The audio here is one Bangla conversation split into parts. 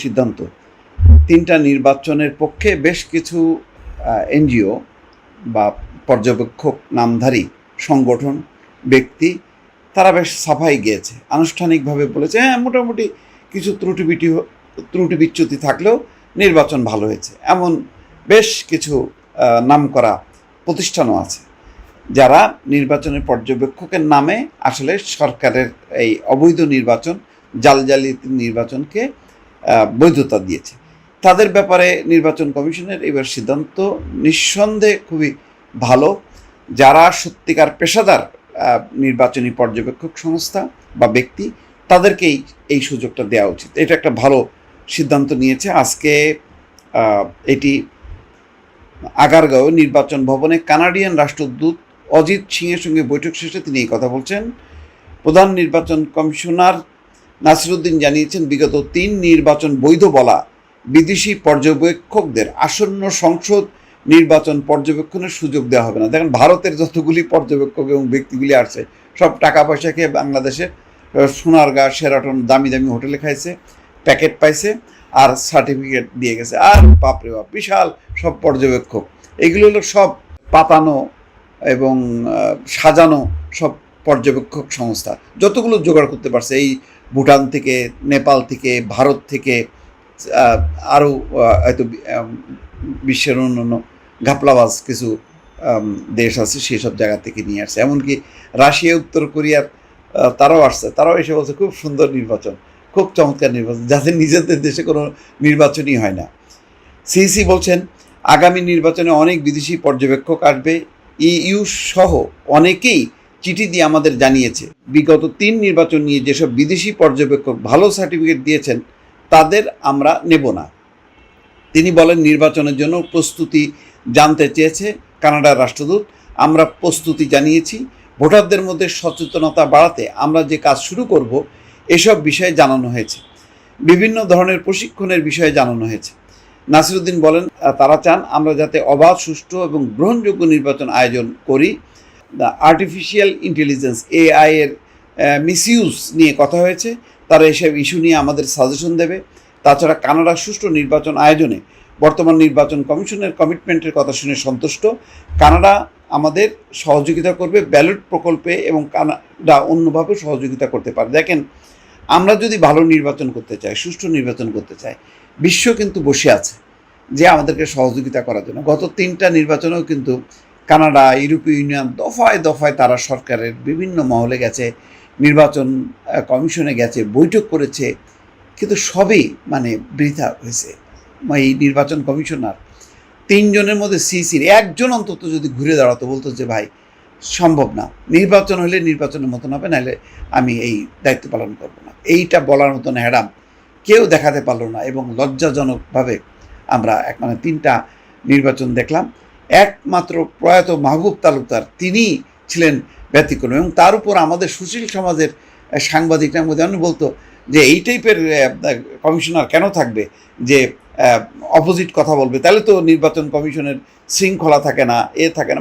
সিদ্ধান্ত। 3টা নির্বাচনের পক্ষে বেশ কিছু এনজিও বা পর্যবেক্ষক নামধারী সংগঠন, ব্যক্তি তারা বেশ সাফাই গিয়েছে, আনুষ্ঠানিকভাবে বলেছে হ্যাঁ মোটামুটি কিছু ত্রুটি বিচ্যুতি থাকলেও নির্বাচন ভালো হয়েছে। এমন বেশ কিছু নামকরা প্রতিষ্ঠানও আছে যারা নির্বাচনের পর্যবেক্ষকের নামে আসলে সরকারের এই অবৈধ নির্বাচন, জালজালিয়াতি নির্বাচনকে বৈধতা দিয়েছে। তাদের ব্যাপারে নির্বাচন কমিশনের এবার সিদ্ধান্ত নিঃসন্দেহে খুবই ভালো। যারা সত্যিকার পেশাদার নির্বাচনী পর্যবেক্ষক সংস্থা বা ব্যক্তি, তাদেরকেই এই সুযোগটা দেওয়া উচিত। এটা একটা ভালো সিদ্ধান্ত নিয়েছে। আজকে এটি আগারগাঁও নির্বাচন ভবনে কানাডিয়ান রাষ্ট্রদূত অজিত সিংয়ের সঙ্গে বৈঠক শেষে তিনি এই কথা বলছেন। প্রধান নির্বাচন কমিশনার নাসিরুদ্দিন জানিয়েছেন, বিগত 3 নির্বাচন বৈধ বলা বিদেশি পর্যবেক্ষকদের আসন্ন সংসদ নির্বাচন পর্যবেক্ষণের সুযোগ দেওয়া হবে না। দেখেন, ভারতের যতগুলি পর্যবেক্ষক এবং ব্যক্তিগুলি আসছে সব টাকা পয়সা খেয়ে বাংলাদেশে সোনারগাঁ, শেরাটন দামি দামি হোটেলে খাইছে, প্যাকেট পাইছে আর সার্টিফিকেট দিয়ে গেছে। আর বাপরে বাপ, বিশাল সব পর্যবেক্ষক। এগুলো হলো সব পাতানো এবং সাজানো সব পর্যবেক্ষক সংস্থা, যতগুলো জোগাড় করতে পারছে এই ভুটান থেকে, নেপাল থেকে, ভারত থেকে, আরও হয়তো বিশ্বের অন্যান্য ঘাপলাবাজ কিছু দেশ আছে, সেসব জায়গা থেকে নিয়ে আসছে। এমনকি রাশিয়া, উত্তর কোরিয়ার তারাও আসছে। তারাও এসে বলছে খুব সুন্দর নির্বাচন, খুব চমৎকার নির্বাচন, যাদের নিজেদের দেশে কোনো নির্বাচনই হয় না। সিইসি বলছেন, আগামী নির্বাচনে অনেক বিদেশি পর্যবেক্ষক আসবে। ইইউ সহ অনেকেই চিঠি দিয়ে আমাদের জানিয়েছে, বিগত 3 নির্বাচন নিয়ে যেসব বিদেশি পর্যবেক্ষক ভালো সার্টিফিকেট দিয়েছেন তাদের আমরা নেব না। তিনি বলেন, নির্বাচনের জন্য প্রস্তুতি জানতে চেয়েছে কানাডার রাষ্ট্রদূত। আমরা প্রস্তুতি জানিয়েছি। ভোটারদের মধ্যে সচেতনতা বাড়াতে আমরা যে কাজ শুরু করব এসব বিষয়ে জানানো হয়েছে। বিভিন্ন ধরনের প্রশিক্ষণের বিষয়ে জানানো হয়েছে। নাসিরুদ্দিন বলেন, তারা চান আমরা যাতে অবাধ, সুষ্ঠু এবং গ্রহণযোগ্য নির্বাচন আয়োজন করি। আর্টিফিশিয়াল ইন্টেলিজেন্স, এআই এর মিসইউজ নিয়ে কথা হয়েছে। তারা এসব ইস্যু নিয়ে আমাদের সাজেশন দেবে। তাছাড়া কানাডার সুষ্ঠু নির্বাচন আয়োজনে বর্তমান নির্বাচন কমিশনের কমিটমেন্টের কথা শুনে সন্তুষ্ট। কানাডা আমাদের সহযোগিতা করবে ব্যালট প্রকল্পে এবং কানাডা অন্যভাবে সহযোগিতা করতে পারে। দেখেন, আমরা যদি ভালো নির্বাচন করতে চাই, সুষ্ঠু নির্বাচন করতে চাই, বিশ্ব কিন্তু বসে আছে যে আমাদেরকে সহযোগিতা করার জন্য। গত 3টা নির্বাচনেও কিন্তু কানাডা, ইউরোপীয় ইউনিয়ন দফায় দফায় তারা সরকারের বিভিন্ন মহলে গেছে, নির্বাচন কমিশনে গেছে, বৈঠক করেছে, কিন্তু সবই বৃথা হয়েছে। এই নির্বাচন কমিশনার 3 জনের মধ্যে সিইসির 1 জন অন্তত যদি ঘুরে দাঁড়াতো, বলতো যে ভাই সম্ভব না, নির্বাচন হলে নির্বাচনের মতন হবে, নাহলে আমি এই দায়িত্ব পালন করব না, এইটা বলার মতন হ্যাডাম কেউ দেখাতে পারলো না। এবং লজ্জাজনকভাবে আমরা 3টা নির্বাচন দেখলাম। একমাত্র প্রয়াত মাহবুব তালুকদার তিনি ছিলেন ব্যতিক্রম। এবং তার উপর আমাদের সুশীল সমাজের সাংবাদিকরা মধ্যে বলতো যে এই টাইপের কমিশনার কেন থাকবে যে অপোজিট কথা বলবে, তাহলে তো নির্বাচন কমিশনের শৃঙ্খলা থাকে না, থাকে না।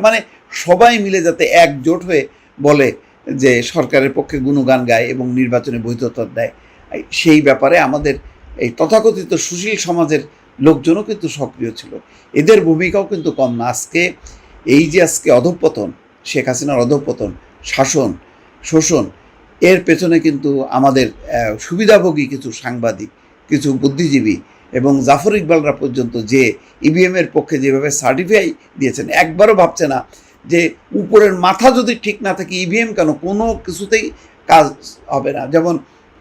সবাই মিলে যাতে একজোট হয়ে বলে যে সরকারের পক্ষে গুণগান গায় এবং নির্বাচনে বৈধতা দেয়, সেই ব্যাপারে আমাদের এই তথাকথিত সুশীল সমাজের লোকজনও কিন্তু সক্রিয় ছিল। এদের ভূমিকাও কিন্তু কম না। আজকে অধঃপতন, শেখ হাসিনার অধঃপতন, শাসন, শোষণ, এর পেছনে কিন্তু আমাদের সুবিধাভোগী কিছু সাংবাদিক, কিছু বুদ্ধিজীবী এবং জাফর ইকবালরা পর্যন্ত যে ইভিএমের পক্ষে যেভাবে সার্টিফাই দিয়েছেন, একবারও ভাবছে না যে উপরের মাথা যদি ঠিক না থাকে ইভিএম কেন, কোনো কিছুতেই কাজ হবে না। যেমন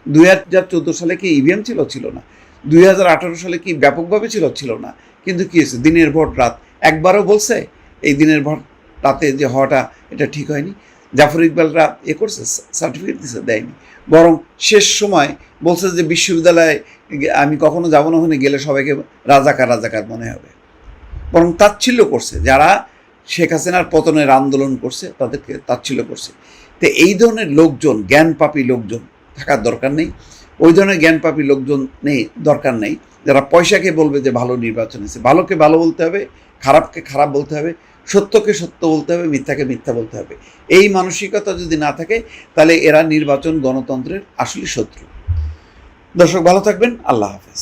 2014 সালে কি ইভিএম ছিল না, 2018 সালে কি ব্যাপকভাবে ছিল না, কিন্তু কী হয়েছে, দিনের ভোট রাত। একবারও বলছে এই দিনের ভোট রাতে যে হওয়াটা এটা ঠিক হয়নি? জাফর ইকবালরা করছে, সার্টিফিকেট দিচ্ছে, দেয়নি। বরং শেষ সময় বলছে যে বিশ্ববিদ্যালয়ে আমি কখনো যাব না, ওখানে গেলে সবাইকে রাজাকার মনে হবে। বরং তাচ্ছিল্য করছে, যারা শেখ হাসিনার পতনের আন্দোলন করছে তাদেরকে তাচ্ছিল্য করছে। তো এই ধরনের লোকজন, জ্ঞানপাপী লোকজন থাকার দরকার নেই। ওই ধরনের জ্ঞানপাপী লোকজন দরকার নেই যারা পয়সাকে বলবে যে ভালো নির্বাচন হয়েছে। ভালোকে ভালো বলতে হবে, খারাপকে খারাপ বলতে হবে, সত্যকে সত্য বলতে হবে, মিথ্যাকে মিথ্যা বলতে হবে। এই মানসিকতা যদি না থাকে তাহলে এরা নির্বাচন গণতন্ত্রের আসলে শত্রু। দর্শক, ভালো থাকবেন। আল্লাহ হাফেজ।